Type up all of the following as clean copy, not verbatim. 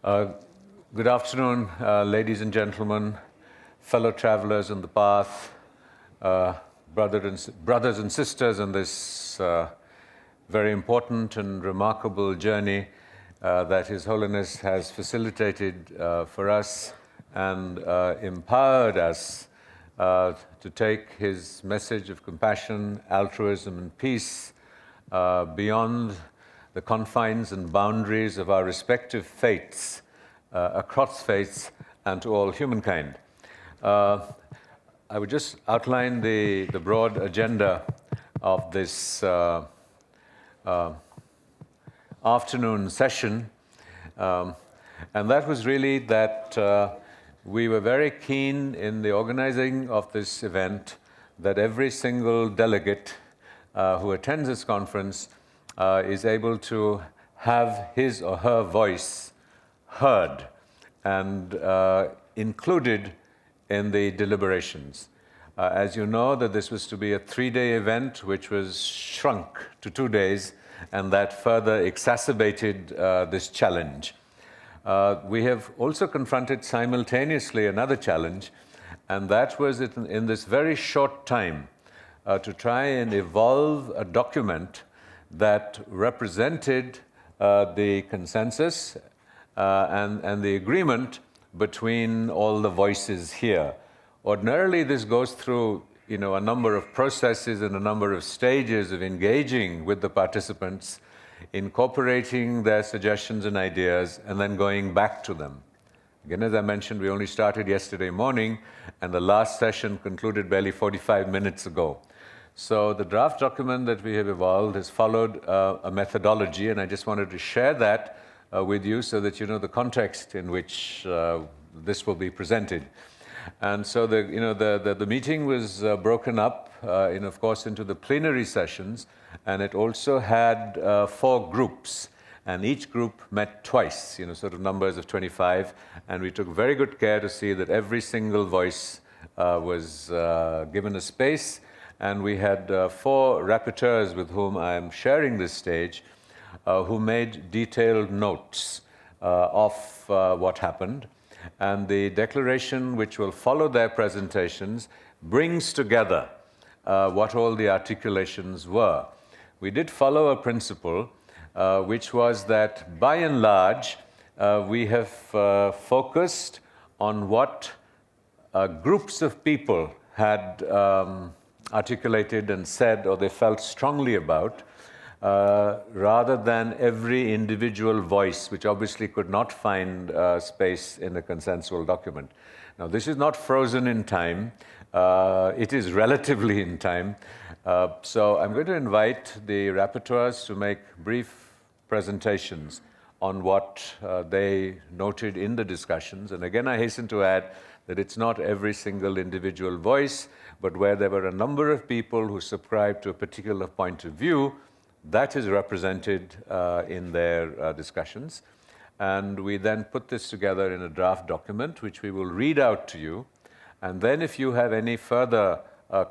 Uh, Good afternoon, ladies and gentlemen, fellow travelers on the path, brothers and sisters on this very important and remarkable journey that His Holiness has facilitated for us and empowered us to take his message of compassion, altruism, and peace beyond the confines and boundaries of our respective faiths, across faiths, and to all humankind. I would just outline the broad agenda of this afternoon session, and that was really that we were very keen in the organizing of this event that every single delegate who attends this conference is able to have his or her voice heard and included in the deliberations. As you know, that this was to be a 3-day event which was shrunk to 2 days, and that further exacerbated this challenge. We have also confronted simultaneously another challenge, and that was in this very short time to try and evolve a document that represented the consensus and the agreement between all the voices here. Ordinarily, this goes through a number of processes and a number of stages of engaging with the participants, incorporating their suggestions and ideas, and then going back to them. Again, as I mentioned, we only started yesterday morning, and the last session concluded barely 45 minutes ago. So the draft document that we have evolved has followed a methodology, and I just wanted to share that with you so that you know the context in which this will be presented. And so the meeting was broken up, of course, into the plenary sessions, and it also had 4 groups, and each group met twice, sort of numbers of 25, and we took very good care to see that every single voice was given a space. And we had 4 rapporteurs with whom I am sharing this stage who made detailed notes of what happened. And the declaration which will follow their presentations brings together what all the articulations were. We did follow a principle which was that by and large we have focused on what groups of people had articulated and said, or they felt strongly about, rather than every individual voice, which obviously could not find space in a consensual document. Now, this is not frozen in time. It is relatively in time. So I'm going to invite the rapporteurs to make brief presentations on what they noted in the discussions. And again, I hasten to add that it's not every single individual voice, but where there were a number of people who subscribed to a particular point of view, that is represented in their discussions. And we then put this together in a draft document, which we will read out to you. And then if you have any further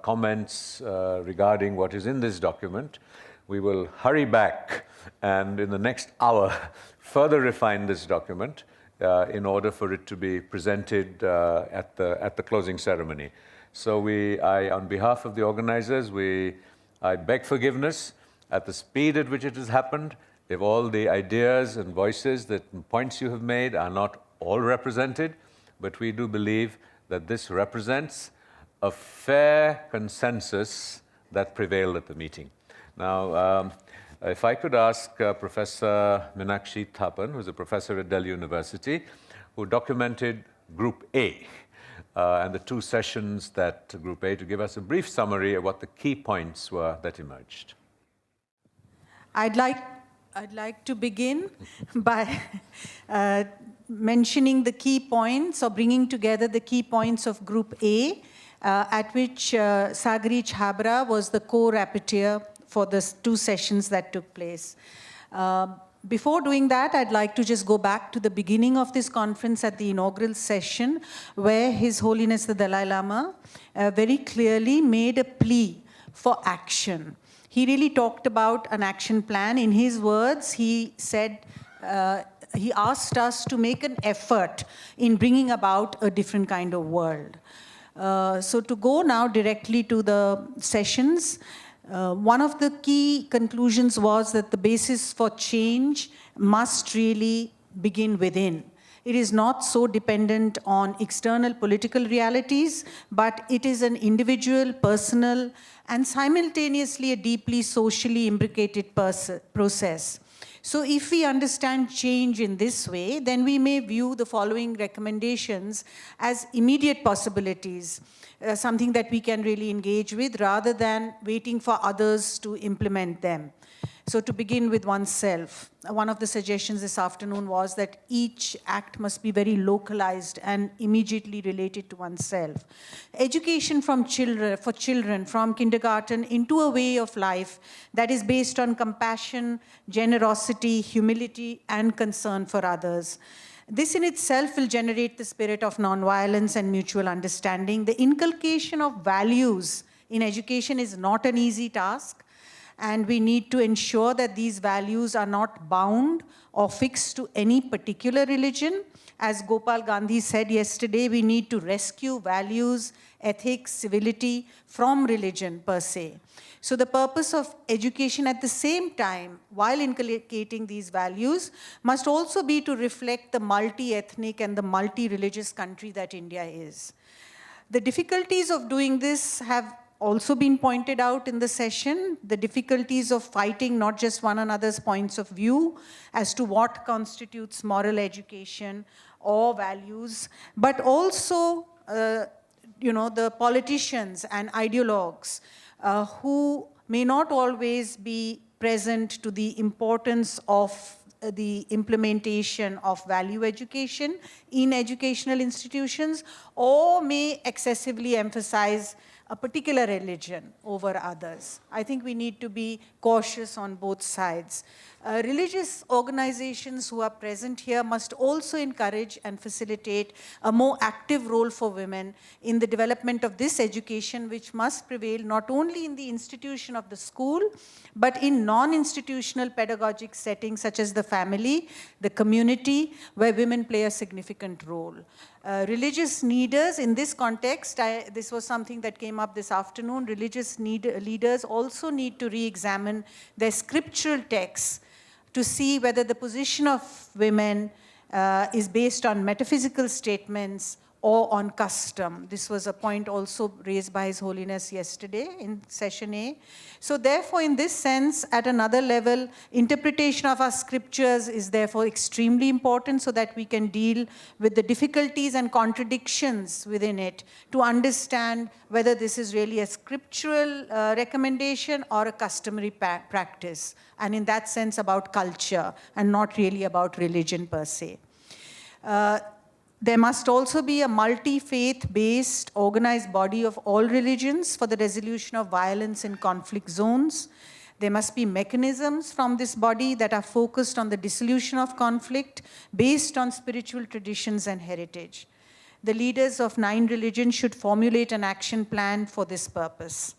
comments regarding what is in this document, we will hurry back and in the next hour further refine this document in order for it to be presented at the closing ceremony. So on behalf of the organizers, I beg forgiveness at the speed at which it has happened. If all the ideas and voices and points you have made are not all represented, but we do believe that this represents a fair consensus that prevailed at the meeting. Now, if I could ask Professor Meenakshi Thapan, who's a professor at Delhi University, who documented Group A, and the 2 sessions that Group A, to give us a brief summary of what the key points were that emerged. I'd like to begin by mentioning the key points or bringing together the key points of Group A, at which Sagri Chhabra was the co-rapporteur for the 2 sessions that took place. Before doing that, I'd like to just go back to the beginning of this conference at the inaugural session, where His Holiness the Dalai Lama very clearly made a plea for action. He really talked about an action plan. In his words, he said he asked us to make an effort in bringing about a different kind of world. So to go now directly to the sessions, one of the key conclusions was that the basis for change must really begin within. It is not so dependent on external political realities, but it is an individual, personal, and simultaneously a deeply socially imbricated process. So if we understand change in this way, then we may view the following recommendations as immediate possibilities, something that we can really engage with rather than waiting for others to implement them. So to begin with oneself, one of the suggestions this afternoon was that each act must be very localized and immediately related to oneself. Education for children from kindergarten into a way of life that is based on compassion, generosity, humility, and concern for others. This in itself will generate the spirit of nonviolence and mutual understanding. The inculcation of values in education is not an easy task. And we need to ensure that these values are not bound or fixed to any particular religion. As Gopal Gandhi said yesterday, we need to rescue values, ethics, civility from religion per se. So the purpose of education at the same time, while inculcating these values, must also be to reflect the multi-ethnic and the multi-religious country that India is. The difficulties of doing this have also been pointed out in the session, the difficulties of fighting not just one another's points of view as to what constitutes moral education or values, but also the politicians and ideologues who may not always be present to the importance of the implementation of value education in educational institutions, or may excessively emphasize a particular religion over others. I think we need to be cautious on both sides. Religious organizations who are present here must also encourage and facilitate a more active role for women in the development of this education, which must prevail not only in the institution of the school, but in non-institutional pedagogic settings such as the family, the community, where women play a significant role. Religious leaders in this context, this was something that came up this afternoon, religious leaders also need to re-examine their scriptural texts to see whether the position of women is based on metaphysical statements or on custom. This was a point also raised by His Holiness yesterday in session A. So therefore, in this sense, at another level, interpretation of our scriptures is therefore extremely important so that we can deal with the difficulties and contradictions within it to understand whether this is really a scriptural recommendation or a customary practice, and in that sense about culture and not really about religion per se. There must also be a multi-faith-based organized body of all religions for the resolution of violence in conflict zones. There must be mechanisms from this body that are focused on the dissolution of conflict based on spiritual traditions and heritage. The leaders of 9 religions should formulate an action plan for this purpose.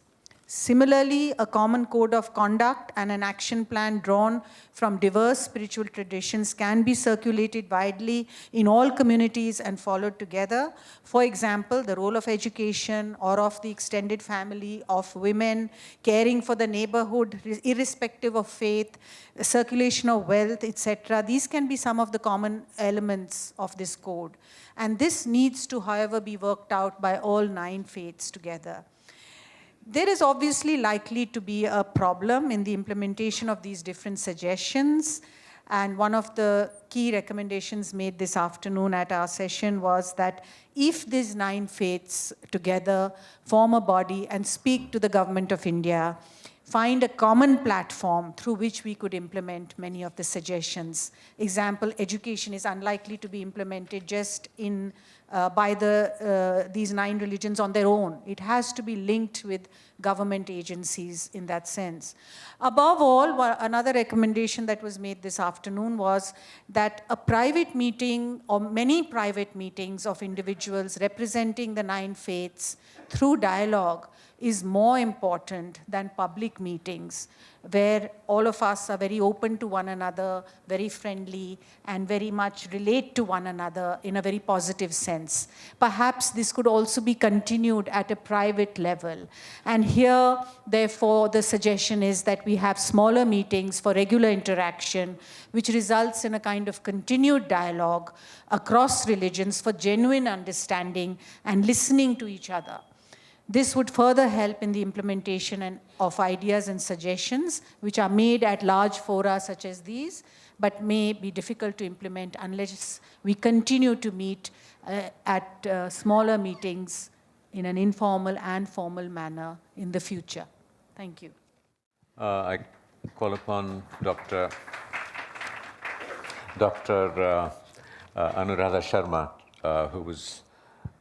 Similarly, a common code of conduct and an action plan drawn from diverse spiritual traditions can be circulated widely in all communities and followed together. For example, the role of education or of the extended family, of women, caring for the neighborhood, irrespective of faith, circulation of wealth, etc. These can be some of the common elements of this code. And this needs to, however, be worked out by all 9 faiths together. There is obviously likely to be a problem in the implementation of these different suggestions. And one of the key recommendations made this afternoon at our session was that if these 9 faiths together form a body and speak to the government of India, find a common platform through which we could implement many of the suggestions. Example, education is unlikely to be implemented just in by these 9 religions on their own. It has to be linked with government agencies in that sense. Above all, another recommendation that was made this afternoon was that a private meeting or many private meetings of individuals representing the 9 faiths through dialogue is more important than public meetings, where all of us are very open to one another, very friendly, and very much relate to one another in a very positive sense. Perhaps this could also be continued at a private level. And here, therefore, the suggestion is that we have smaller meetings for regular interaction, which results in a kind of continued dialogue across religions for genuine understanding and listening to each other. This would further help in the implementation of ideas and suggestions which are made at large fora such as these, but may be difficult to implement unless we continue to meet at smaller meetings in an informal and formal manner in the future. Thank you. I call upon Dr. Anuradha Sharma, who was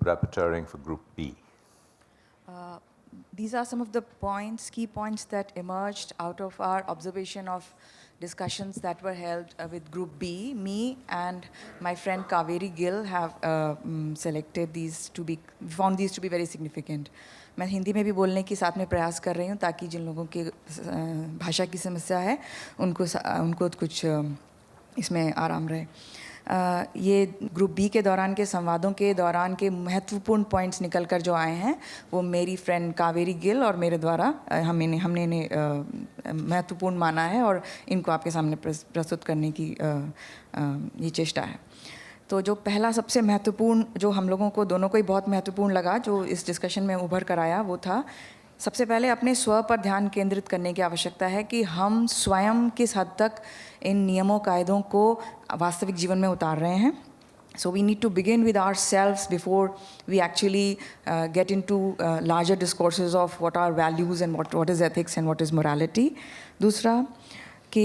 rapporteuring for Group B. These are some of the points, key points that emerged out of our observation of discussions that were held with Group B. Me and my friend Kaveri Gill have selected these to be, found these to be very significant. मैं हिंदी में भी बोलने की साथ में प्रयास कर रही हूँ ताकि जिन लोगों के भाषा की समस्या है उनको कुछ इसमें आराम रहे. ये ग्रुप बी के दौरान के संवादों के दौरान के महत्वपूर्ण पॉइंट्स निकल कर जो आए हैं वो मेरी फ्रेंड कावेरी गिल और मेरे द्वारा हमने इन्हें महत्वपूर्ण माना है और इनको आपके सामने प्रस्तुत करने की ये चेष्टा है. तो जो पहला सबसे महत्वपूर्ण जो हम लोगों को दोनों को ही बहुत महत्वपूर्ण लगा जो इस डिस्कशन में उभर कर आया वो था सबसे पहले अपने स्व पर ध्यान केंद्रित करने की आवश्यकता है कि हम स्वयं किस हद तक इन नियमों कायदों को वास्तविक जीवन में उतार रहे हैं. So we need to begin with ourselves before we actually get into larger discourses of what are values and what is ethics and what is morality. दूसरा कि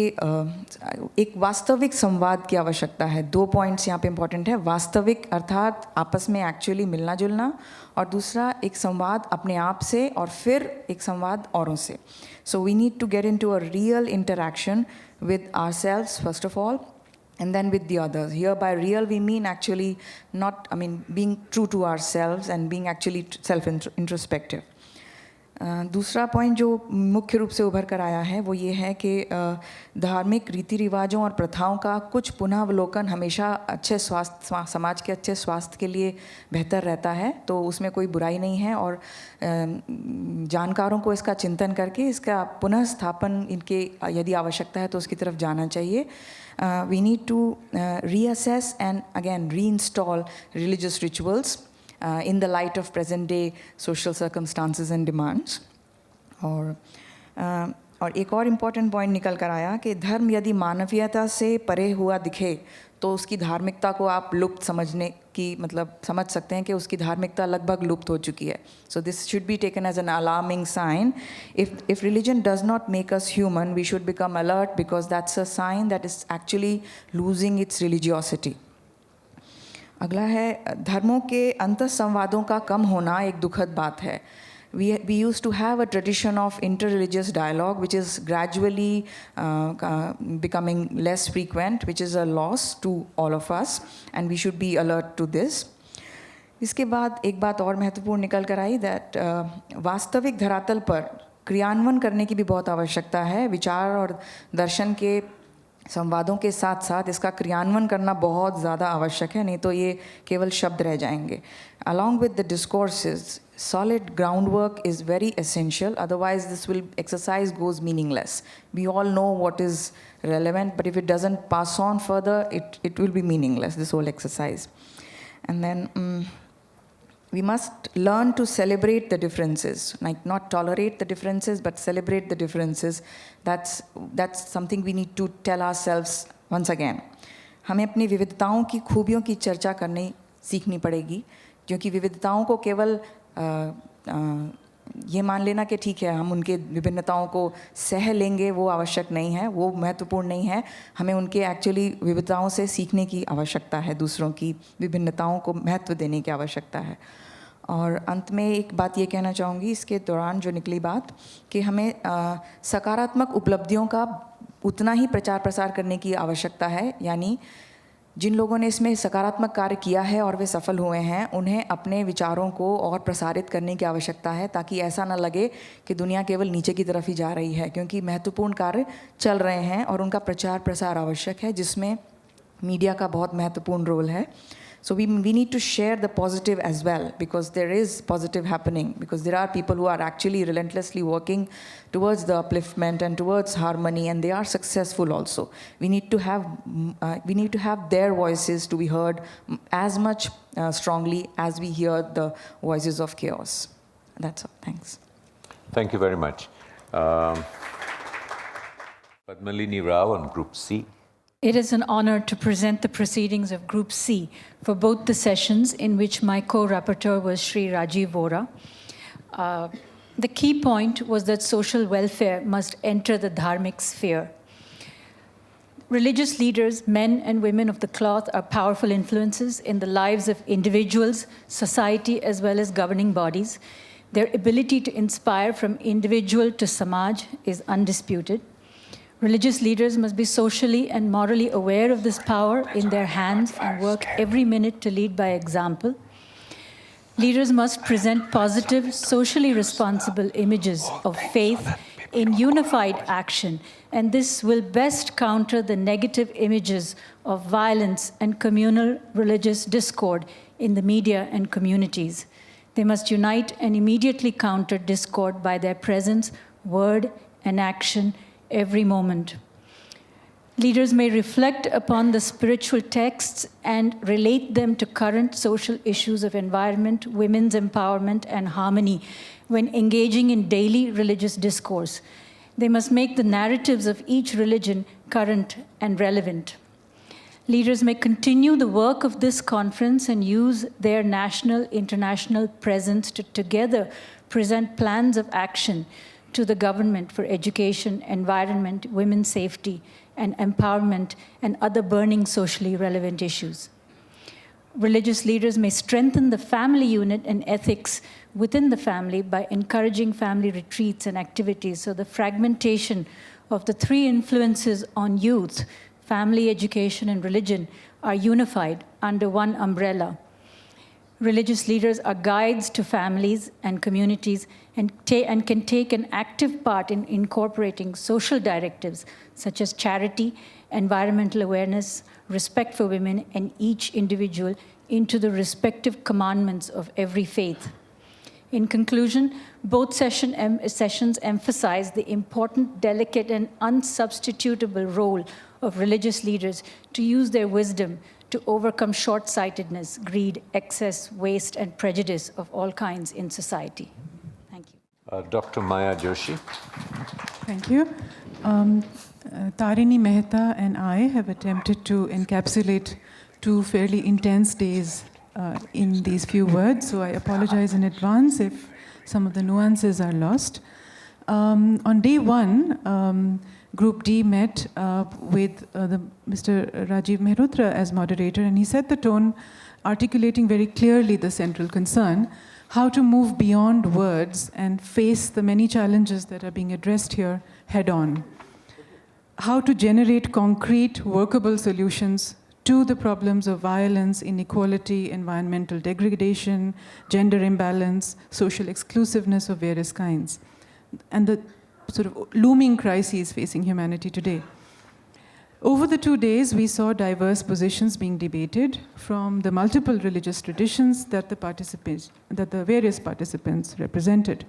एक वास्तविक संवाद की आवश्यकता है. 2 पॉइंट्स यहाँ पे इम्पॉर्टेंट है. वास्तविक अर्थात आपस में एक्चुअली मिलना जुलना और दूसरा एक संवाद अपने आप से और फिर एक संवाद औरों से. So we need to get into a real interaction with ourselves first of all and then with the others. Here by real we mean actually not, being true to ourselves and being actually self-introspective. दूसरा point जो मुख्य रूप से उभर कर आया है वो ये है कि धार्मिक रीति रिवाजों और प्रथाओं का कुछ पुनःअवलोकन हमेशा अच्छे स्वास्थ्य समाज के अच्छे स्वास्थ्य के लिए बेहतर रहता है. तो उसमें कोई बुराई नहीं है और जानकारों को इसका चिंतन करके इसका पुनः स्थापन इनके यदि आवश्यकता है तो उसकी तरफ जाना चाहिए. We need to reassess and again reinstall religious rituals in the light of present day social circumstances and demands. और एक और इम्पॉर्टेंट पॉइंट निकल कर आया कि धर्म यदि मानवीयता से परे हुआ दिखे तो उसकी धार्मिकता को आप लुप्त समझने की समझ सकते हैं कि उसकी धार्मिकता लगभग लुप्त हो चुकी है. So this should be taken as an alarming sign. If religion does not make us human we should become alert because that's a sign that is actually losing its religiosity. अगला है धर्मों के अंतःसंवादों का कम होना एक दुखद बात है. We used to have a tradition of interreligious dialogue which is gradually becoming less frequent, which is a loss to all of us and we should be alert to this. इसके बाद एक बात और महत्वपूर्ण निकल कर आई that वास्तविक धरातल पर क्रियान्वयन करने की भी बहुत आवश्यकता है. विचार और दर्शन के संवादों के साथ साथ इसका क्रियान्वयन करना बहुत ज़्यादा आवश्यक है, नहीं तो ये केवल शब्द रह जाएंगे. Along with the discourses, solid groundwork is very essential, otherwise this exercise goes meaningless. We all know what is relevant, but if it doesn't pass on further, it will be meaningless, this whole exercise. And then we must learn to celebrate the differences, like not tolerate the differences, but celebrate the differences. That's something we need to tell ourselves once again. हमें अपनी विविधताओं की खूबियों की चर्चा करनी सीखनी पड़ेगी, क्योंकि विविधताओं को केवल ये मान लेना कि ठीक है हम उनके विभिन्नताओं को सह लेंगे वो आवश्यक नहीं है, वो महत्वपूर्ण नहीं है. हमें उनके एक्चुअली विविधताओं से सीखने की आवश्यकता है, दूसरों की विभिन्नताओं को महत्व देने की आवश्यकता है. और अंत में एक बात ये कहना चाहूँगी इसके दौरान जो निकली बात कि हमें सकारात्मक उपलब्धियों का उतना ही प्रचार प्रसार करने की आवश्यकता है. यानी जिन लोगों ने इसमें सकारात्मक कार्य किया है और वे सफल हुए हैं, उन्हें अपने विचारों को और प्रसारित करने की आवश्यकता है, ताकि ऐसा ना लगे कि दुनिया केवल नीचे की तरफ ही जा रही है, क्योंकि महत्वपूर्ण कार्य चल रहे हैं और उनका प्रचार प्रसार आवश्यक है, जिसमें मीडिया का बहुत महत्वपूर्ण रोल है. So we need to share the positive as well, because there is positive happening, because there are people who are actually relentlessly working towards the upliftment and towards harmony, and they are successful also. We need to have their voices to be heard as much strongly as we hear the voices of chaos. That's all. Thanks. Thank you very much. Padmalini Rao on Group C. It is an honor to present the proceedings of Group C for both the sessions, in which my co-rapporteur was Sri Rajiv Vora. The key point was that social welfare must enter the dharmic sphere. Religious leaders, men and women of the cloth, are powerful influences in the lives of individuals, society, as well as governing bodies. Their ability to inspire from individual to samaj is undisputed. Religious leaders must be socially and morally aware of this power in their hands and work every minute to lead by example. Leaders must present positive, socially responsible images of faith in unified action, and this will best counter the negative images of violence and communal religious discord in the media and communities. They must unite and immediately counter discord by their presence, word, and action every moment. Leaders may reflect upon the spiritual texts and relate them to current social issues of environment, women's empowerment, and harmony when engaging in daily religious discourse. They must make the narratives of each religion current and relevant. Leaders may continue the work of this conference and use their national, international presence to together present plans of action to the government for education, environment, women's safety, and empowerment, and other burning socially relevant issues. Religious leaders may strengthen the family unit and ethics within the family by encouraging family retreats and activities, so the fragmentation of the three influences on youth, family, education, and religion, are unified under one umbrella. Religious leaders are guides to families and communities and can take an active part in incorporating social directives such as charity, environmental awareness, respect for women and each individual into the respective commandments of every faith. In conclusion, both sessions emphasize the important, delicate, and unsubstitutable role of religious leaders to use their wisdom to overcome short-sightedness, greed, excess, waste, and prejudice of all kinds in society. Thank you. Dr. Maya Joshi. Thank you. Tarini Mehta and I have attempted to encapsulate 2 fairly intense days in these few words, so I apologize in advance if some of the nuances are lost. On day 1, Group D met with Mr. Rajiv Mehrotra as moderator, and he set the tone, articulating very clearly the central concern, how to move beyond words and face the many challenges that are being addressed here head on. How to generate concrete, workable solutions to the problems of violence, inequality, environmental degradation, gender imbalance, social exclusiveness of various kinds, and the sort of looming crises facing humanity today. Over the 2 days, we saw diverse positions being debated from the multiple religious traditions that the various participants represented.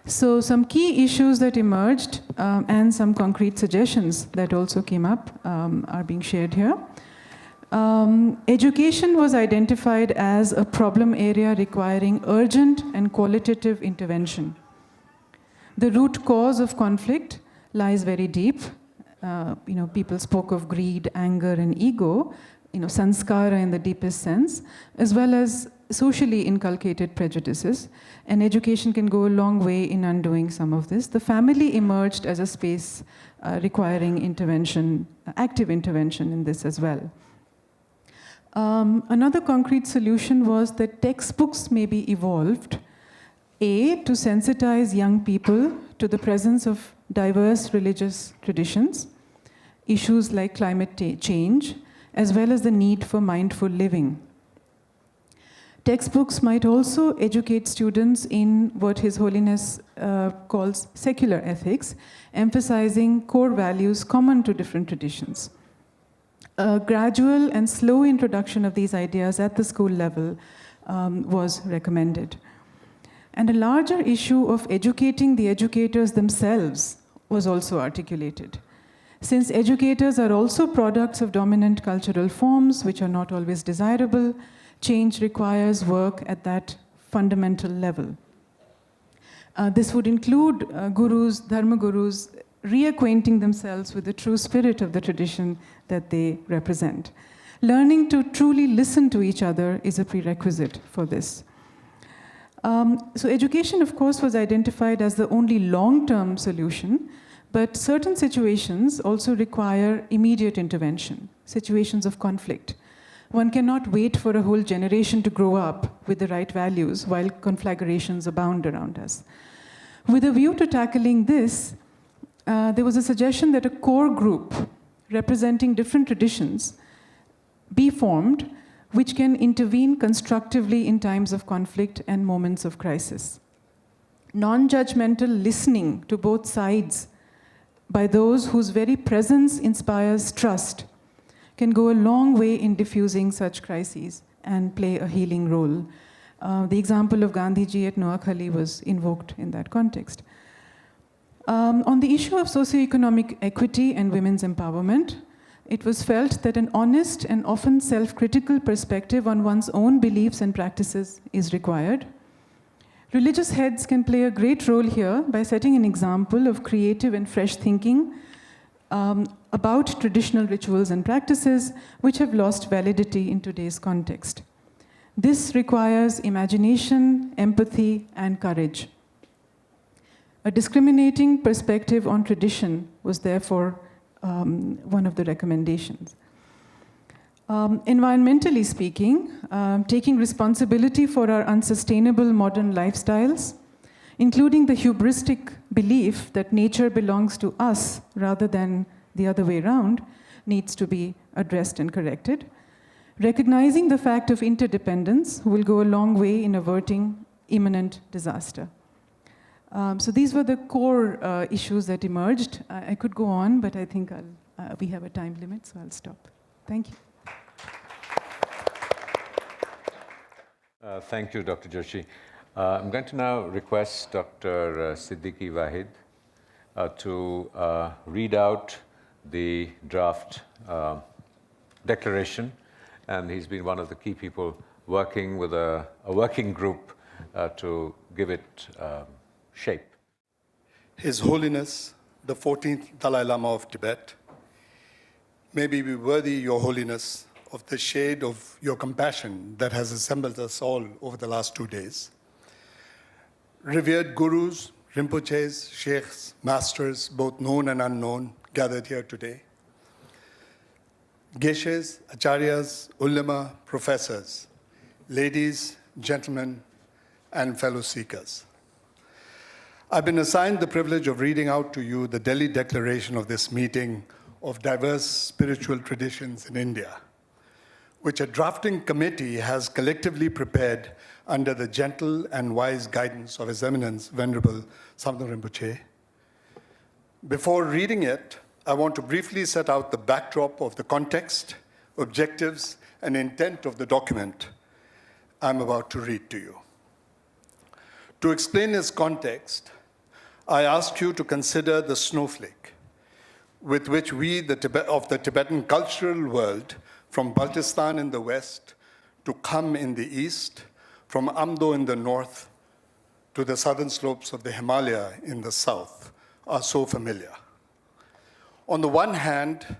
So some key issues that emerged and some concrete suggestions that also came up are being shared here. Education was identified as a problem area requiring urgent and qualitative intervention. The root cause of conflict lies very deep. People spoke of greed, anger, and ego, sanskara in the deepest sense, as well as socially inculcated prejudices, and education can go a long way in undoing some of this. The family emerged as a space requiring intervention, active intervention in this as well. Another concrete solution was that textbooks may be evolved, to sensitize young people to the presence of diverse religious traditions, issues like climate change, as well as the need for mindful living. Textbooks might also educate students in what His Holiness calls secular ethics, emphasizing core values common to different traditions. A gradual and slow introduction of these ideas at the school level was recommended. And a larger issue of educating the educators themselves was also articulated. Since educators are also products of dominant cultural forms, which are not always desirable, change requires work at that fundamental level. This would include gurus, dharma gurus, reacquainting themselves with the true spirit of the tradition that they represent. Learning to truly listen to each other is a prerequisite for this. So education, of course, was identified as the only long-term solution, but certain situations also require immediate intervention, situations of conflict. One cannot wait for a whole generation to grow up with the right values while conflagrations abound around us. With a view to tackling this, there was a suggestion that a core group representing different traditions be formed, which can intervene constructively in times of conflict and moments of crisis. Non-judgmental listening to both sides by those whose very presence inspires trust can go a long way in diffusing such crises and play a healing role. The example of Gandhiji at Noakhali was invoked in that context. On the issue of socioeconomic equity and women's empowerment, it was felt that an honest and often self-critical perspective on one's own beliefs and practices is required. Religious heads can play a great role here by setting an example of creative and fresh thinking about traditional rituals and practices which have lost validity in today's context. This requires imagination, empathy, and courage. A discriminating perspective on tradition was therefore one of the recommendations. Environmentally speaking, taking responsibility for our unsustainable modern lifestyles, including the hubristic belief that nature belongs to us rather than the other way around, needs to be addressed and corrected. Recognizing the fact of interdependence will go a long way in averting imminent disaster. So these were the core issues that emerged. I could go on, but I think we have a time limit, so I'll stop. Thank you. Thank you, Dr. Joshi. I'm going to now request Dr. Siddiqui Wahid to read out the draft declaration, and he's been one of the key people working with a working group to give it shape. His Holiness, the 14th Dalai Lama of Tibet, may we be worthy, Your Holiness, of the shade of your compassion that has assembled us all over the last 2 days. Revered gurus, rinpoches, sheikhs, masters, both known and unknown, gathered here today. Geshes, acharyas, ulama, professors, ladies, gentlemen, and fellow seekers. I've been assigned the privilege of reading out to you the Delhi declaration of this meeting of diverse spiritual traditions in India, which a drafting committee has collectively prepared under the gentle and wise guidance of His Eminence, Venerable Samdang Rinpoche. Before reading it, I want to briefly set out the backdrop of the context, objectives, and intent of the document I'm about to read to you. To explain its context, I ask you to consider the snowflake with which we of the Tibetan cultural world, from Baltistan in the west to Kham in the east, from Amdo in the north to the southern slopes of the Himalaya in the south, are so familiar. On the one hand,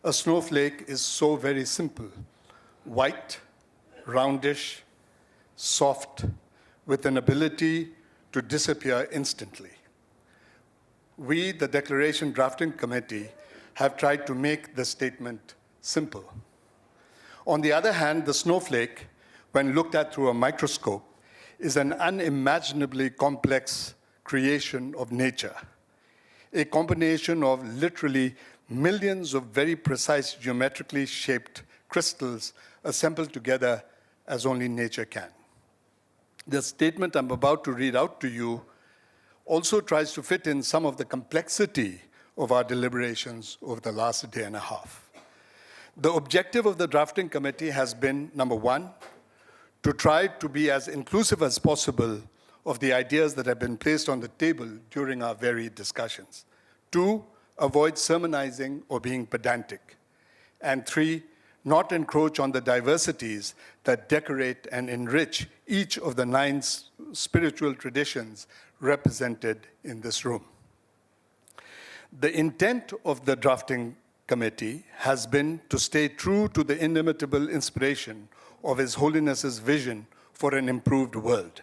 a snowflake is so very simple: white, roundish, soft, with an ability to disappear instantly. We, the Declaration Drafting Committee, have tried to make the statement simple. On the other hand, the snowflake, when looked at through a microscope, is an unimaginably complex creation of nature, a combination of literally millions of very precise geometrically shaped crystals assembled together as only nature can. The statement I'm about to read out to you also tries to fit in some of the complexity of our deliberations over the last day and a half. The objective of the drafting committee has been, number one, to try to be as inclusive as possible of the ideas that have been placed on the table during our varied discussions. Two, avoid sermonizing or being pedantic. And three, not encroach on the diversities that decorate and enrich each of the 9 spiritual traditions represented in this room. The intent of the drafting committee has been to stay true to the inimitable inspiration of His Holiness's vision for an improved world,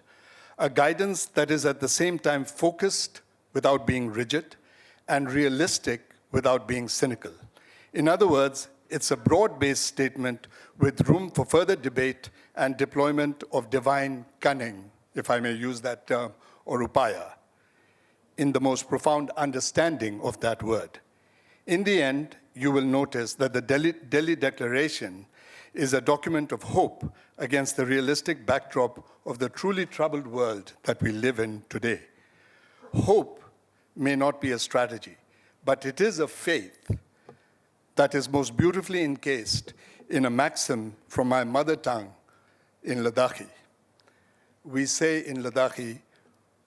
a guidance that is at the same time focused without being rigid and realistic without being cynical. In other words, it's a broad-based statement with room for further debate and deployment of divine cunning, if I may use that term, or upaya, in the most profound understanding of that word. In the end, you will notice that the Delhi Declaration is a document of hope against the realistic backdrop of the truly troubled world that we live in today. Hope may not be a strategy, but it is a faith that is most beautifully encased in a maxim from my mother tongue in Ladakhi. We say in Ladakhi,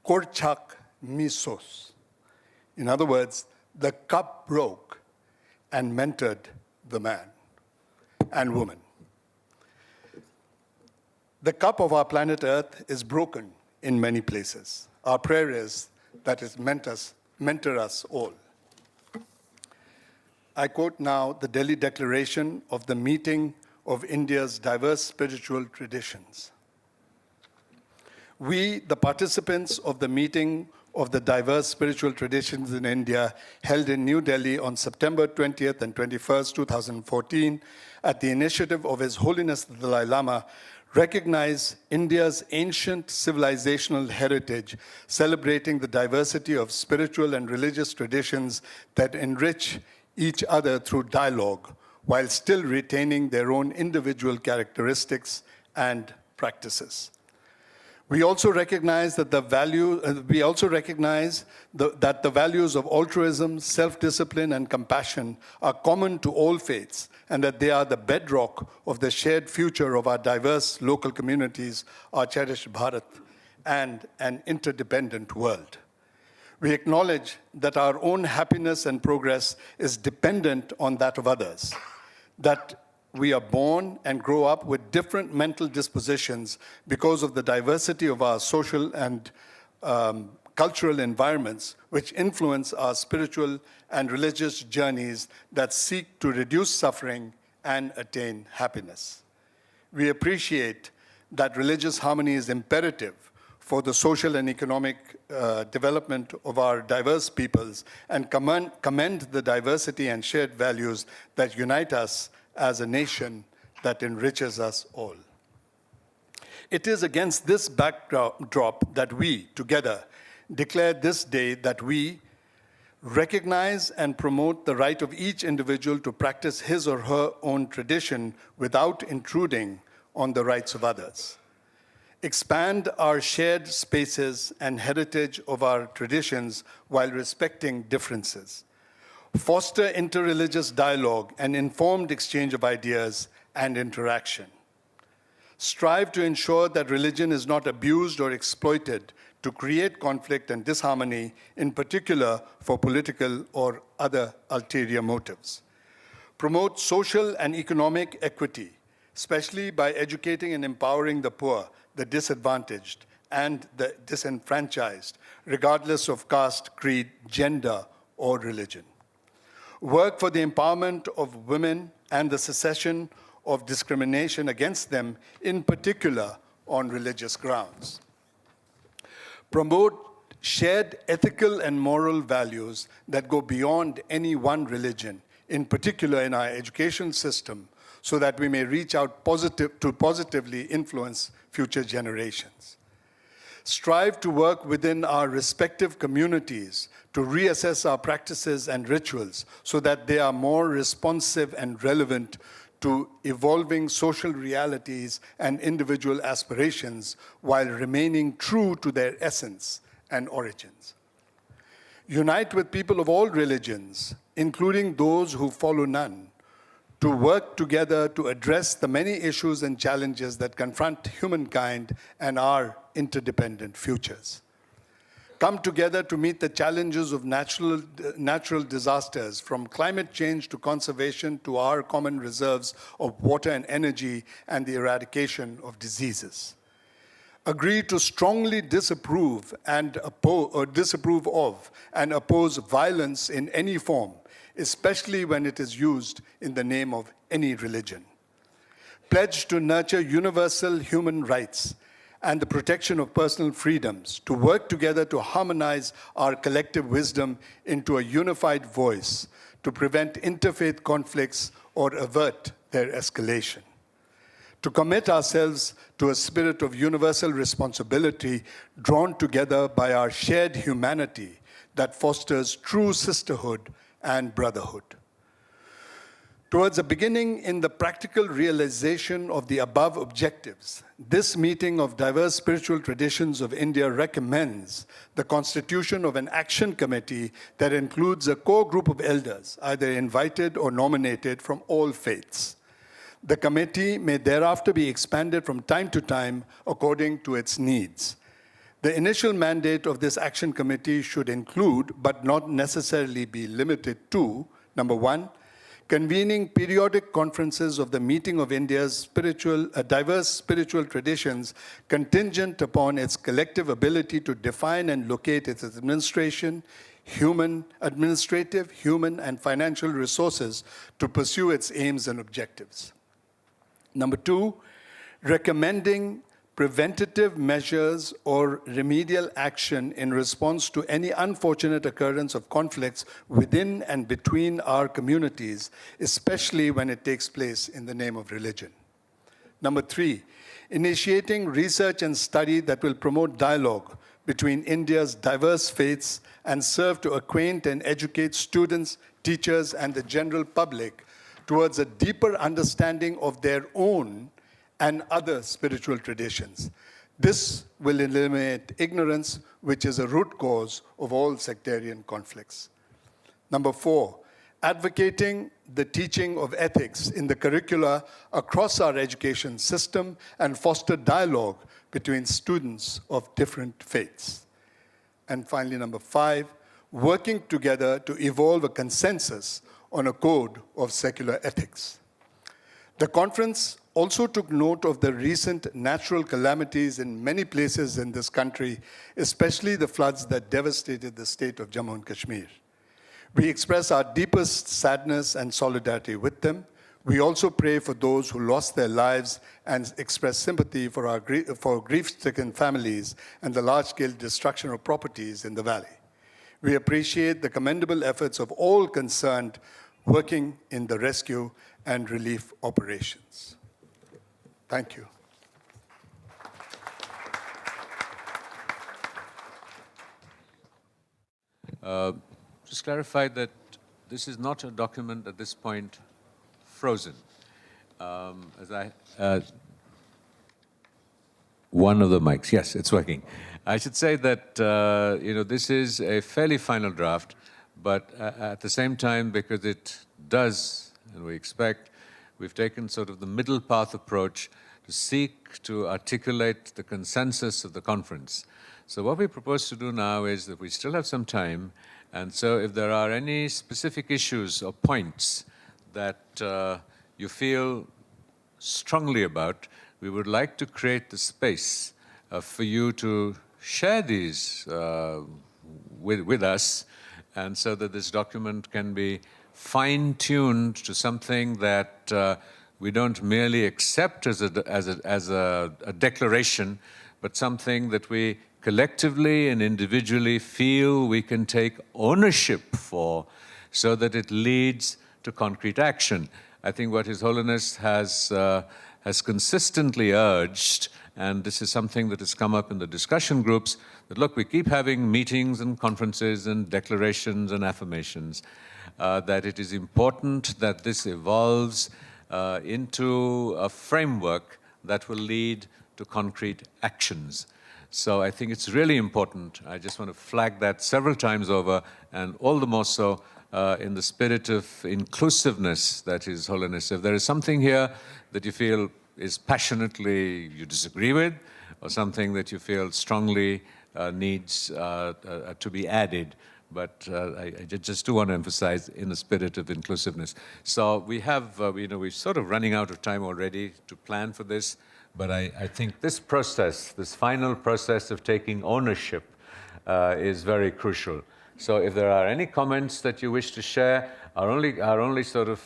Korchak misos. In other words, the cup broke and mentored the man and woman. The cup of our planet Earth is broken in many places. Our prayer is that it mentor us all. I quote now the Delhi Declaration of the Meeting of India's Diverse Spiritual Traditions. We, the participants of the meeting of the diverse spiritual traditions in India, held in New Delhi on September 20th and 21st, 2014, at the initiative of His Holiness the Dalai Lama, recognize India's ancient civilizational heritage, celebrating the diversity of spiritual and religious traditions that enrich each other through dialogue, while still retaining their own individual characteristics and practices. We also recognize that the values of altruism, self-discipline, and compassion are common to all faiths, and that they are the bedrock of the shared future of our diverse local communities, our cherished Bharat, and an interdependent world. We acknowledge that our own happiness and progress is dependent on that of others, that we are born and grow up with different mental dispositions because of the diversity of our social and cultural environments, which influence our spiritual and religious journeys that seek to reduce suffering and attain happiness. We appreciate that religious harmony is imperative for the social and economic development of our diverse peoples, and commend the diversity and shared values that unite us as a nation that enriches us all. It is against this backdrop that we, together, declare this day that we recognize and promote the right of each individual to practice his or her own tradition without intruding on the rights of others. Expand our shared spaces and heritage of our traditions while respecting differences. Foster interreligious dialogue and informed exchange of ideas and interaction. Strive to ensure that religion is not abused or exploited to create conflict and disharmony, in particular for political or other ulterior motives. Promote social and economic equity, especially by educating and empowering the poor, the disadvantaged, and the disenfranchised, regardless of caste, creed, gender, or religion. Work for the empowerment of women and the cessation of discrimination against them, in particular on religious grounds. Promote shared ethical and moral values that go beyond any one religion, in particular in our education system, so that we may reach out to positively influence future generations. Strive to work within our respective communities to reassess our practices and rituals so that they are more responsive and relevant to evolving social realities and individual aspirations while remaining true to their essence and origins. Unite with people of all religions, including those who follow none, to work together to address the many issues and challenges that confront humankind and our interdependent futures. Come together to meet the challenges of natural disasters, from climate change to conservation to our common reserves of water and energy and the eradication of diseases. Agree to strongly disapprove of and oppose violence in any form, especially when it is used in the name of any religion. Pledge to nurture universal human rights and the protection of personal freedoms, to work together to harmonize our collective wisdom into a unified voice, to prevent interfaith conflicts or avert their escalation. To commit ourselves to a spirit of universal responsibility drawn together by our shared humanity that fosters true sisterhood and brotherhood. Towards a beginning in the practical realization of the above objectives, this meeting of diverse spiritual traditions of India recommends the constitution of an action committee that includes a core group of elders, either invited or nominated from all faiths. The committee may thereafter be expanded from time to time according to its needs. The initial mandate of this action committee should include, but not necessarily be limited to, number one, convening periodic conferences of the meeting of India's diverse spiritual traditions contingent upon its collective ability to define and locate its administrative, human, and financial resources to pursue its aims and objectives. Number two, recommending preventative measures or remedial action in response to any unfortunate occurrence of conflicts within and between our communities, especially when it takes place in the name of religion. Number three, initiating research and study that will promote dialogue between India's diverse faiths and serve to acquaint and educate students, teachers, and the general public towards a deeper understanding of their own and other spiritual traditions. This will eliminate ignorance, which is a root cause of all sectarian conflicts. Number four, advocating the teaching of ethics in the curricula across our education system and foster dialogue between students of different faiths. And finally, number five, working together to evolve a consensus on a code of secular ethics. The conference also took note of the recent natural calamities in many places in this country, especially the floods that devastated the state of Jammu and Kashmir. We express our deepest sadness and solidarity with them. We also pray for those who lost their lives and express sympathy for grief-stricken families and the large-scale destruction of properties in the valley. We appreciate the commendable efforts of all concerned working in the rescue and relief operations. Thank you. Just clarify that this is not a document at this point frozen. One of the mics, yes, it's working. I should say that this is a fairly final draft, but at the same time, because it does, and we expect, we've taken sort of the middle path approach to seek to articulate the consensus of the conference. So what we propose to do now is that we still have some time, and so if there are any specific issues or points that you feel strongly about, we would like to create the space for you to share these with us, and so that this document can be fine-tuned to something that we don't merely accept as a declaration, but something that we collectively and individually feel we can take ownership for, so that it leads to concrete action. I think what His Holiness has consistently urged, and this is something that has come up in the discussion groups, that look, we keep having meetings and conferences and declarations and affirmations, that it is important that this evolves into a framework that will lead to concrete actions. So I think it's really important. I just want to flag that several times over, and all the more so in the spirit of inclusiveness that His Holiness. If there is something here that you feel is passionately you disagree with, or something that you feel strongly needs to be added, but I just do want to emphasize in the spirit of inclusiveness. So we have, we're sort of running out of time already to plan for this, but I think this process, this final process of taking ownership is very crucial. So if there are any comments that you wish to share, our only sort of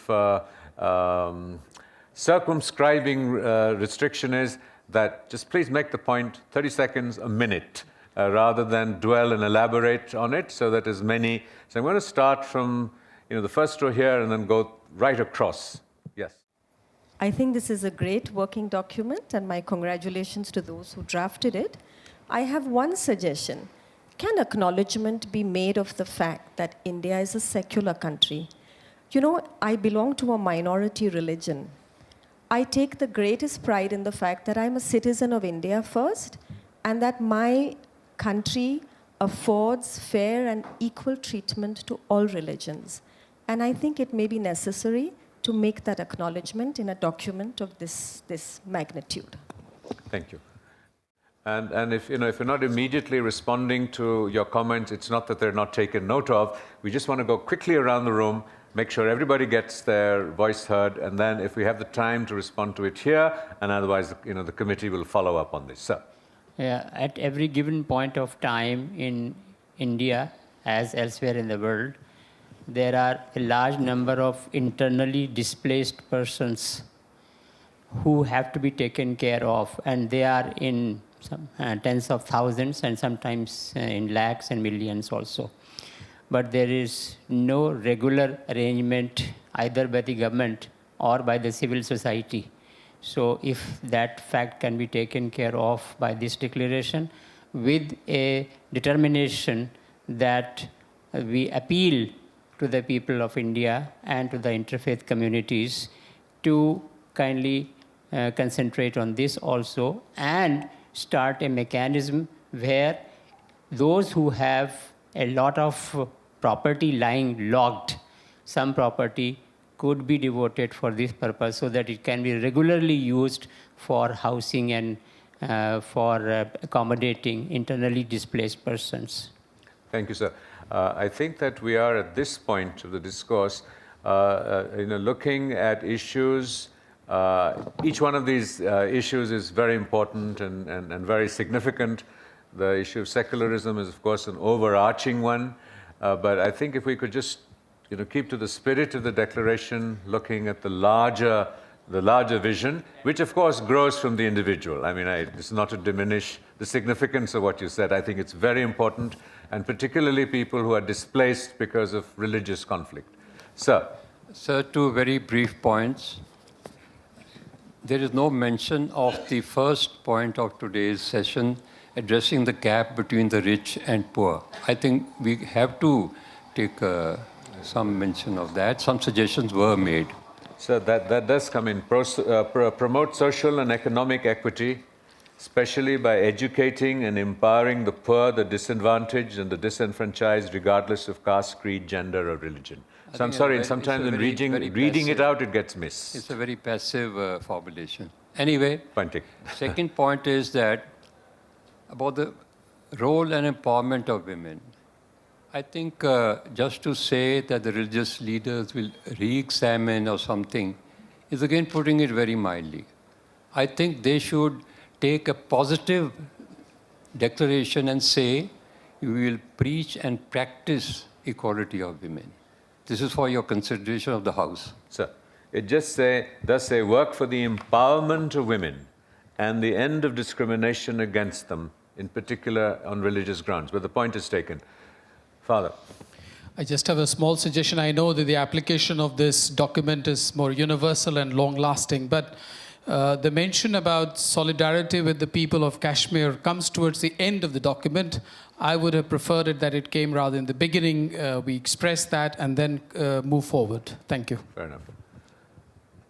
circumscribing restriction is that just please make the point 30 seconds, a minute, rather than dwell and elaborate on it, so that as many. So I'm going to start from the first row here and then go right across. Yes. I think this is a great working document, and my congratulations to those who drafted it. I have one suggestion. Can acknowledgement be made of the fact that India is a secular country? I belong to a minority religion. I take the greatest pride in the fact that I'm a citizen of India first, and that my country affords fair and equal treatment to all religions. And I think it may be necessary to make that acknowledgement in a document of this magnitude. Thank you. And if you're not immediately responding to your comments, it's not that they're not taken note of. We just want to go quickly around the room, make sure everybody gets their voice heard, and then if we have the time to respond to it here, and otherwise, the committee will follow up on this. Sir. Yeah, at every given point of time in India, as elsewhere in the world, there are a large number of internally displaced persons who have to be taken care of, and they are in some tens of thousands and sometimes in lakhs and millions also. But there is no regular arrangement either by the government or by the civil society. So if that fact can be taken care of by this declaration with a determination that we appeal to the people of India and to the interfaith communities to kindly concentrate on this also, and start a mechanism where those who have a lot of property lying locked, some property could be devoted for this purpose so that it can be regularly used for housing and for accommodating internally displaced persons. Thank you, sir. I think that we are at this point of the discourse, looking at issues. Each one of these issues is very important and very significant. The issue of secularism is, of course, an overarching one. But I think if we could just keep to the spirit of the declaration, looking at the larger vision, which of course grows from the individual. I mean, this is not to diminish the significance of what you said. I think it's very important, and particularly people who are displaced because of religious conflict. Sir. Sir, two very brief points. There is no mention of the first point of today's session, addressing the gap between the rich and poor. I think we have to take some mention of that. Some suggestions were made. So that does come in. Promote social and economic equity, especially by educating and empowering the poor, the disadvantaged, and the disenfranchised, regardless of caste, creed, gender, or religion. So I'm sorry, sometimes in reading it out, it gets missed. It's a very passive formulation. Anyway, point taken. Second point is that about the role and empowerment of women. I think just to say that the religious leaders will re-examine or something is again putting it very mildly. I think they should take a positive declaration and say, we will preach and practice equality of women. This is for your consideration of the House. Sir, it just does say work for the empowerment of women and the end of discrimination against them, in particular on religious grounds. But the point is taken. Father. I just have a small suggestion. I know that the application of this document is more universal and long-lasting, but the mention about solidarity with the people of Kashmir comes towards the end of the document. I would have preferred it that it came rather in the beginning. We express that and then move forward. Thank you. Fair enough.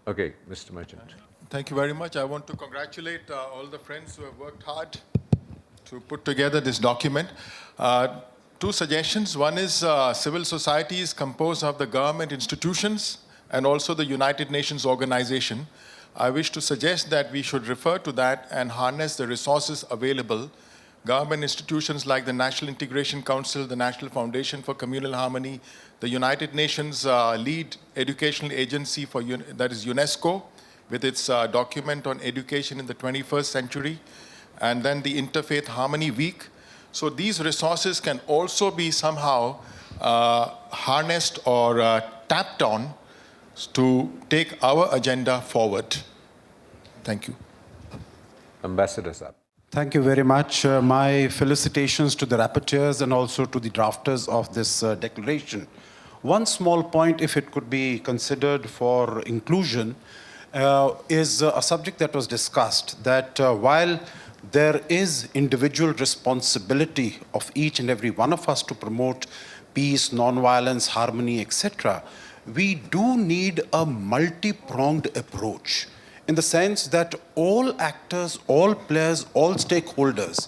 Okay, Mr. Merchant. Thank you very much. I want to congratulate all the friends who have worked hard to put together this document. Two suggestions. One is civil society is composed of the government institutions and also the United Nations organization. I wish to suggest that we should refer to that and harness the resources available. Government institutions like the National Integration Council, the National Foundation for Communal Harmony, the United Nations lead educational agency for that is UNESCO, with its document on education in the 21st century, and then the Interfaith Harmony Week. So these resources can also be somehow harnessed or tapped on to take our agenda forward. Thank you. Ambassador Saab. Thank you very much. My felicitations to the rapporteurs and also to the drafters of this declaration. One small point, if it could be considered for inclusion, is a subject that was discussed, that while there is individual responsibility of each and every one of us to promote peace, non-violence, harmony, etc., we do need a multi-pronged approach, in the sense that all actors, all players, all stakeholders,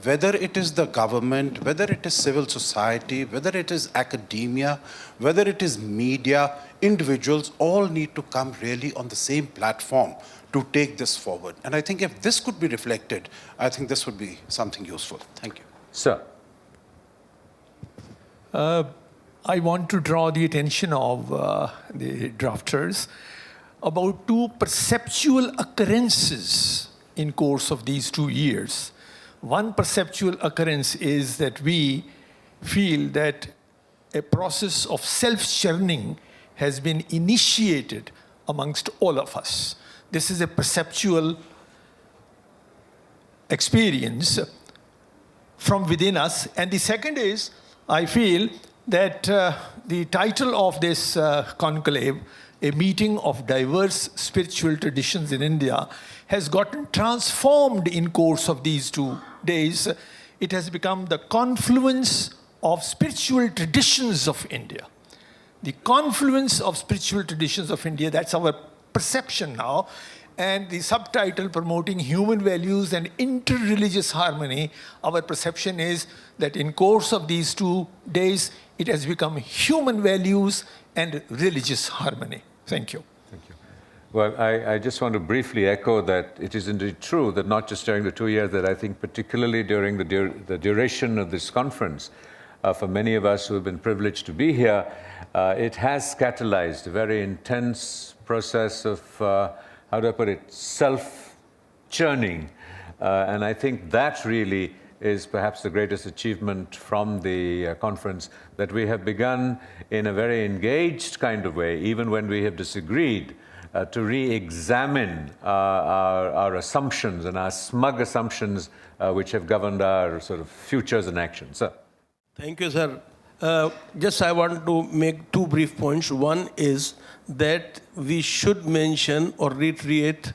whether it is the government, whether it is civil society, whether it is academia, whether it is media, individuals, all need to come really on the same platform to take this forward. And I think if this could be reflected, I think this would be something useful. Thank you. Sir. I want to draw the attention of the drafters about two perceptual occurrences in course of these 2 years. One perceptual occurrence is that we feel that a process of self-churning has been initiated amongst all of us. This is a perceptual experience from within us. And the second is, I feel that the title of this conclave, A Meeting of Diverse Spiritual Traditions in India, has gotten transformed in course of these 2 days. It has become the confluence of spiritual traditions of India. The confluence of spiritual traditions of India, that's our perception now. And the subtitle, Promoting Human Values and Inter-Religious Harmony, our perception is that in course of these 2 days, it has become human values and religious harmony. Thank you. Thank you. Well, I just want to briefly echo that it is indeed true that not just during the 2 years, that I think particularly during the duration of this conference, for many of us who have been privileged to be here, it has catalyzed a very intense process of, how do I put it, self-churning. And I think that really is perhaps the greatest achievement from the conference, that we have begun in a very engaged kind of way, even when we have disagreed, to re-examine our assumptions and our smug assumptions which have governed our sort of futures and actions. Sir. Thank you, sir. Just I want to make 2 brief points. One is that we should mention or reiterate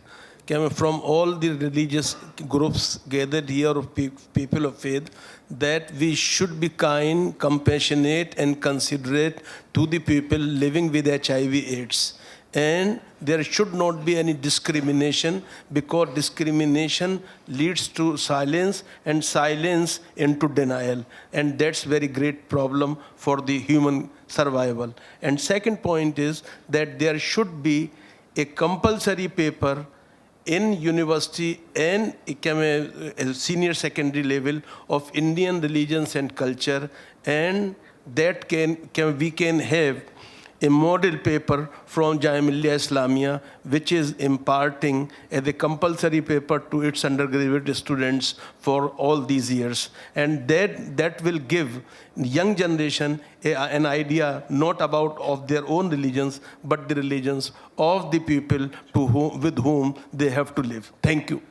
from all the religious groups gathered here of people of faith, that we should be kind, compassionate, and considerate to the people living with HIV/AIDS. And there should not be any discrimination, because discrimination leads to silence, and silence into denial. And that's very great problem for the human survival. And second point is that there should be a compulsory paper in university and senior secondary level of Indian religions and culture, and that we can have a model paper from Jamia Islamia, which is imparting as a compulsory paper to its undergraduate students for all these years. And that will give young generation an idea not about of their own religions, but the religions of the people with whom they have to live. Thank you.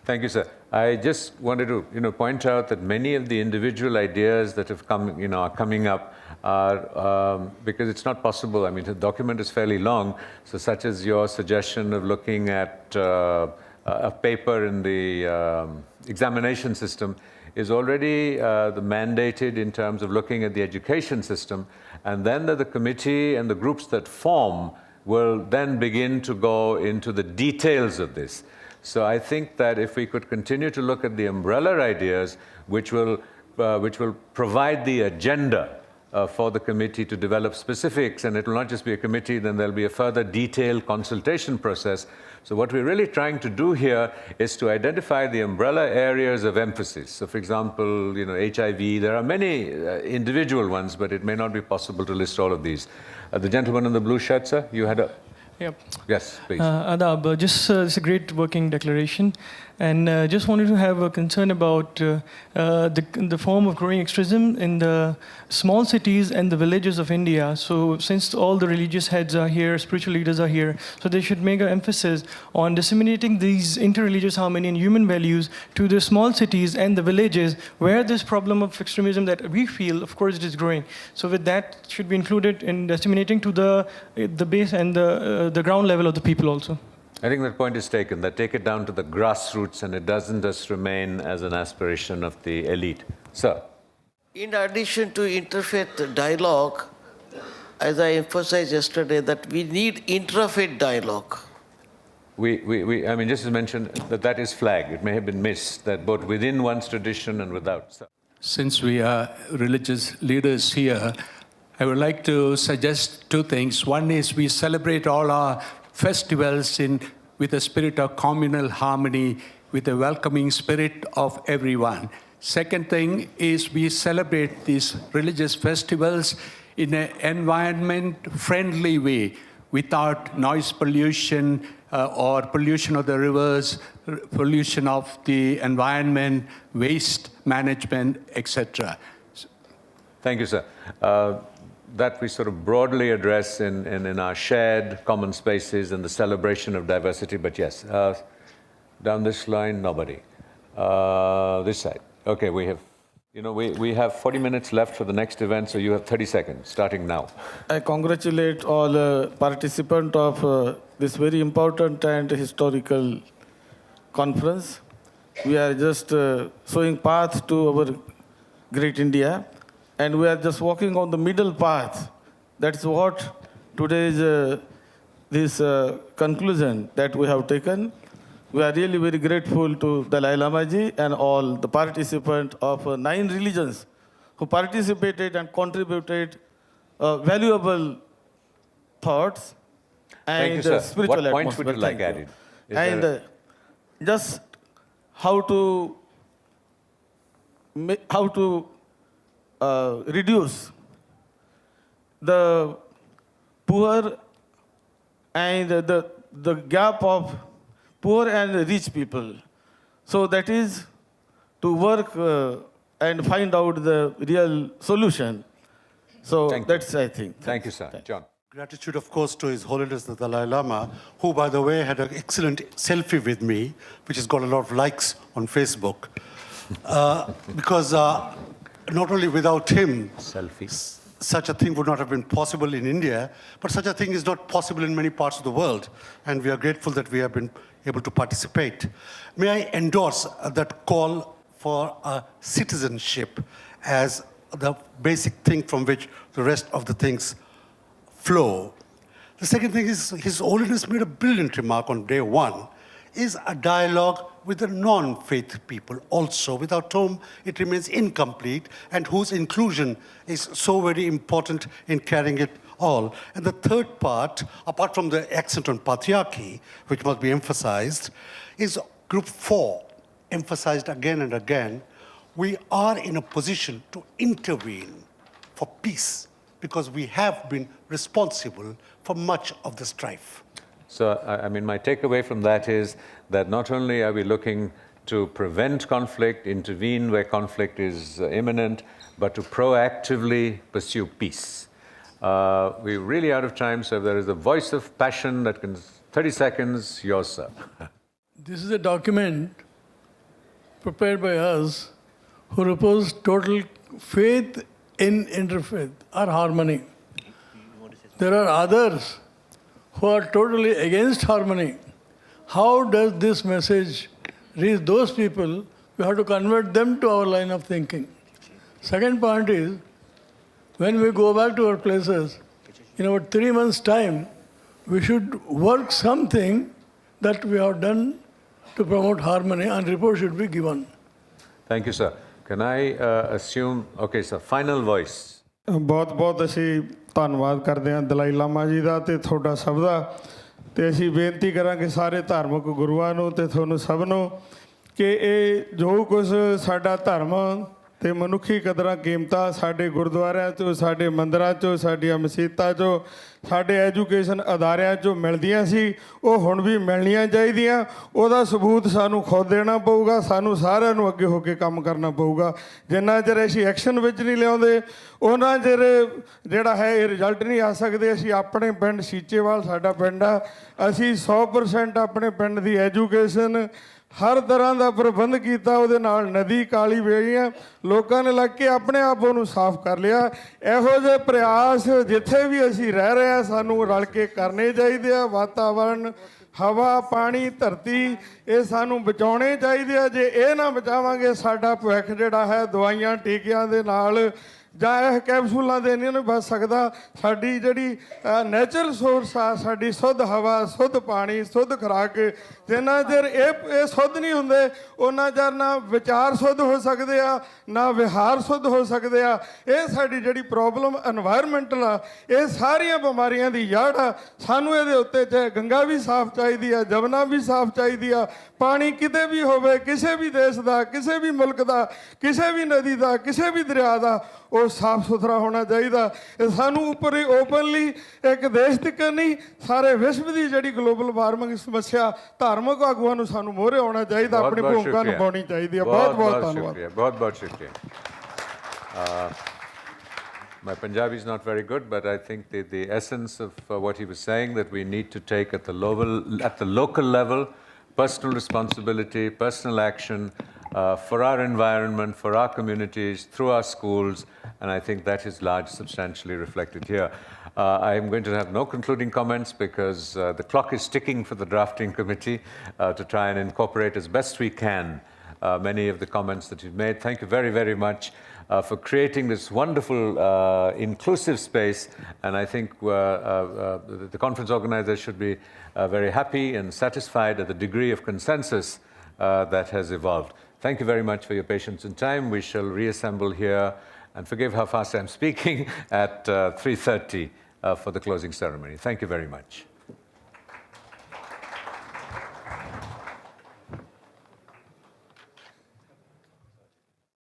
Thank you, sir. I just wanted to, point out that many of the individual ideas that have come, are coming up are because it's not possible. I mean, the document is fairly long, so such as your suggestion of looking at a paper in the examination system is already mandated in terms of looking at the education system, and then the committee and the groups that form will then begin to go into the details of this. So I think that if we could continue to look at the umbrella ideas, which will provide the agenda for the committee to develop specifics, and it will not just be a committee, then there'll be a further detailed consultation process. So what we're really trying to do here is to identify the umbrella areas of emphasis. So for example, HIV, there are many individual ones, but it may not be possible to list all of these. The gentleman in the blue shirt, sir, you had a... Yep. Yes, please. Adab, it's a great working declaration, and just wanted to have a concern about the form of growing extremism in the small cities and the villages of India. So since all the religious heads are here, spiritual leaders are here, so they should make an emphasis on disseminating these interreligious harmony and human values to the small cities and the villages where this problem of extremism that we feel, of course, it is growing. So with that, should be included in disseminating to the base and the ground level of the people also. I think that point is taken, that take it down to the grassroots and it doesn't just remain as an aspiration of the elite. Sir. In addition to interfaith dialogue, as I emphasized yesterday, that we need intrafaith dialogue. I mean, just to mention that is flagged. It may have been missed, that both within one's tradition and without. Sir. Since we are religious leaders here, I would like to suggest two things. One is we celebrate all our festivals with a spirit of communal harmony, with a welcoming spirit of everyone. Second thing is we celebrate these religious festivals in an environment-friendly way, without noise pollution or pollution of the rivers, pollution of the environment, waste management, etc. Thank you, sir. That we sort of broadly address in our shared common spaces and the celebration of diversity. But yes, down this line, nobody. This side. Okay, we have 40 minutes left for the next event, so you have 30 seconds, starting now. I congratulate all participants of this very important and historical conference. We are just showing path to our great India. And we are just walking on the middle path. That's what today's this conclusion that we have taken. We are really very grateful to Dalai Lama ji and all the participants of 9 religions who participated and contributed valuable thoughts and spiritual atmosphere. What points would you like added? And just how to reduce the poor and the gap of poor and rich people. So that is to work and find out the real solution. So that's, I think. Thank you, sir. John. Gratitude, of course, to His Holiness the Dalai Lama, who, by the way, had an excellent selfie with me, which has got a lot of likes on Facebook. Because not only without him, such a thing would not have been possible in India, but such a thing is not possible in many parts of the world. And we are grateful that we have been able to participate. May I endorse that call for citizenship as the basic thing from which the rest of the things flow. The second thing is His Holiness made a brilliant remark on day one, is a dialogue with the non-faith people also, without whom it remains incomplete and whose inclusion is so very important in carrying it all. And the third part, apart from the accent on patriarchy, which must be emphasized, is group 4, emphasized again and again. We are in a position to intervene for peace, because we have been responsible for much of the strife. So, I mean, my takeaway from that is that not only are we looking to prevent conflict, intervene where conflict is imminent, but to proactively pursue peace. We're really out of time, so if there is a voice of passion that can, 30 seconds, yours, sir. This is a document prepared by us who repose total faith in interfaith or harmony. There are others who are totally against harmony. How does this message reach those people? We have to convert them to our line of thinking. Second point is, when we go back to our places, in about 3 months' time, we should work something that we have done to promote harmony, and report should be given. Thank you, sir. Can I assume, okay, sir, final voice. ਬਹੁਤ ਅਸੀਂ ਧੰਨਵਾਦ ਕਰਦੇ ਹਾਂ ਦਲਾਈ ਲਾਮਾ ਜੀ ਦਾ ਤੇ ਤੁਹਾਡਾ ਸਭ ਦਾ ਤੇ ਅਸੀਂ ਬੇਨਤੀ ਕਰਾਂਗੇ ਸਾਰੇ ਧਾਰਮਿਕ ਗੁਰੂਆਂ ਨੂੰ ਤੇ ਤੁਹਾਨੂੰ ਸਭ ਨੂੰ ਕਿ ਇਹ ਜੋ ਕੁਝ ਸਾਡਾ ਧਰਮ ਤੇ ਮਨੁੱਖੀ ਕਦਰਾਂ ਕੀਮਤਾਂ ਸਾਡੇ ਗੁਰਦੁਆਰਿਆਂ 'ਚੋਂ ਸਾਡੇ ਮੰਦਰਾਂ 'ਚੋਂ ਸਾਡੀਆਂ ਮਸੀਤਾਂ 'ਚੋਂ ਸਾਡੇ ਐਜੂਕੇਸ਼ਨ ਅਦਾਰਿਆਂ 'ਚੋਂ ਮਿਲਦੀਆਂ ਸੀ ਉਹ ਹੁਣ ਵੀ ਮਿਲਣੀਆਂ ਚਾਹੀਦੀਆਂ ਉਹਦਾ ਸਬੂਤ ਸਾਨੂੰ ਖੁਦ ਦੇਣਾ ਪਊਗਾ ਸਾਨੂੰ ਸਾਰਿਆਂ ਨੂੰ ਅੱਗੇ ਹੋ ਕੇ ਕੰਮ ਕਰਨਾ ਪਊਗਾ ਜਿੰਨਾ ਚਿਰ ਅਸੀਂ ਐਕਸ਼ਨ ਵਿੱਚ ਨਹੀਂ ਲਿਆਉਂਦੇ ਉਹਨਾਂ ਚਿਰ ਜਿਹੜਾ ਹੈ ਇਹ ਰਿਜ਼ਲਟ ਨਹੀਂ ਆ ਸਕਦੇ ਅਸੀਂ ਆਪਣੇ ਪਿੰਡ ਸੀਚੇਵਾਲ ਸਾਡਾ ਪਿੰਡ ਆ ਅਸੀਂ 100% ਆਪਣੇ ਪਿੰਡ ਦੀ ਐਜੂਕੇਸ਼ਨ ਹਰ ਤਰ੍ਹਾਂ ਦਾ ਪ੍ਰਬੰਧ ਕੀਤਾ ਉਹਦੇ ਨਾਲ ਨਦੀ ਕਾਲੀ ਵੇਗੀਆਂ ਲੋਕਾਂ ਨੇ ਲੱਗ ਕੇ ਆਪਣੇ ਆਪ ਉਹਨੂੰ ਸਾਫ਼ ਕਰ ਲਿਆ ਇਹੋ ਜਿਹੇ ਪ੍ਰਯਾਸ ਜਿੱਥੇ ਵੀ ਅਸੀਂ ਰਹਿ ਰਹੇ ਹਾਂ ਸਾਨੂੰ ਰਲ ਕੇ ਕਰਨੇ ਚਾਹੀਦੇ ਆ ਵਾਤਾਵਰਨ ਹਵਾ ਪਾਣੀ ਧਰਤੀ ਇਹ ਸਾਨੂੰ ਬਚਾਉਣੇ ਚਾਹੀਦੇ ਆ ਜੇ ਇਹ ਨਾ ਬਚਾਵਾਂਗੇ ਸਾਡਾ ਭਵਿੱਖ ਜਿਹੜਾ ਹੈ ਦਵਾਈਆਂ ਟੀਕਿਆਂ ਦੇ ਨਾਲ ਜਾਂ ਇਹ ਕੈਪਸੂਲਾਂ ਦੇ ਨਹੀਂ ਬਚ ਸਕਦਾ ਸਾਡੀ ਜਿਹੜੀ ਨੈਚੁਰਲ ਸੋਰਸ ਆ ਸਾਡੀ ਸ਼ੁੱਧ ਹਵਾ ਸ਼ੁੱਧ ਪਾਣੀ ਸ਼ੁੱਧ ਖੁਰਾਕ ਜਿੰਨਾ ਚਿਰ ਇਹ ਸ਼ੁੱਧ ਨਹੀਂ ਹੁੰਦੇ ਉਹਨਾਂ ਚਿਰ ਨਾ ਵਿਚਾਰ ਸ਼ੁੱਧ ਹੋ ਸਕਦੇ ਆ ਨਾ ਵਿਹਾਰ ਸ਼ੁੱਧ ਹੋ ਸਕਦੇ ਆ ਇਹ ਸਾਡੀ ਜਿਹੜੀ ਪ੍ਰੋਬਲਮ এনवायरमेंटਲ ਆ ਇਹ ਸਾਰੀਆਂ ਬਿਮਾਰੀਆਂ ਦੀ ਜੜ ਆ ਸਾਨੂੰ ਇਹਦੇ ਉੱਤੇ ਚਾਹੇ ਗੰਗਾ ਵੀ ਸਾਫ਼ ਚਾਹੀਦੀ ਆ ਜਮਨਾ ਵੀ ਸਾਫ਼ ਚਾਹੀਦੀ ਆ ਪਾਣੀ ਕਿਤੇ ਵੀ ਹੋਵੇ ਕਿਸੇ ਵੀ ਦੇਸ਼ ਦਾ ਕਿਸੇ ਵੀ ਮੁਲਕ ਦਾ ਕਿਸੇ ਵੀ ਨਦੀ ਦਾ ਕਿਸੇ ਵੀ ਦਰਿਆ ਦਾ ਉਹ ਸਾਫ਼ ਸੁਥਰਾ ਹੋਣਾ ਚਾਹੀਦਾ ਇਹ ਸਾਨੂੰ ਉੱਪਰ ਓਪਨਲੀ ਇੱਕ ਦੇਸ਼ ਤੱਕ ਨਹੀਂ ਸਾਰੇ ਵਿਸ਼ਵ ਦੀ ਜਿਹੜੀ ਗਲੋਬਲ ਵਾਰਮਿੰਗ ਸਮੱਸਿਆ ਧਾਰਮਿਕ ਆਗੂਆਂ ਨੂੰ ਸਾਨੂੰ ਮੋਹਰੇ ਆਉਣਾ ਚਾਹੀਦਾ ਆਪਣੀ ਭੂਮਿਕਾ ਨਿਭਾਉਣੀ ਚਾਹੀਦੀ ਹੈ ਬਹੁਤ ਬਹੁਤ ਧੰਨਵਾਦ ਬਹੁਤ ਬਹੁਤ ਸ਼ੁਕਰੀਆ My Punjabi is not very good, but I think the essence of what he was saying that we need to take at the local level, personal responsibility, personal action for our environment, for our communities, through our schools, and I think that is substantially reflected here. I am going to have no concluding comments because the clock is ticking for the drafting committee to try and incorporate as best we can many of the comments that you've made. Thank you very, very much for creating this wonderful inclusive space, and I think the conference organizers should be very happy and satisfied at the degree of consensus that has evolved. Thank you very much for your patience and time. We shall reassemble here, and forgive how fast I'm speaking, at 3:30 for the closing ceremony. Thank you very much.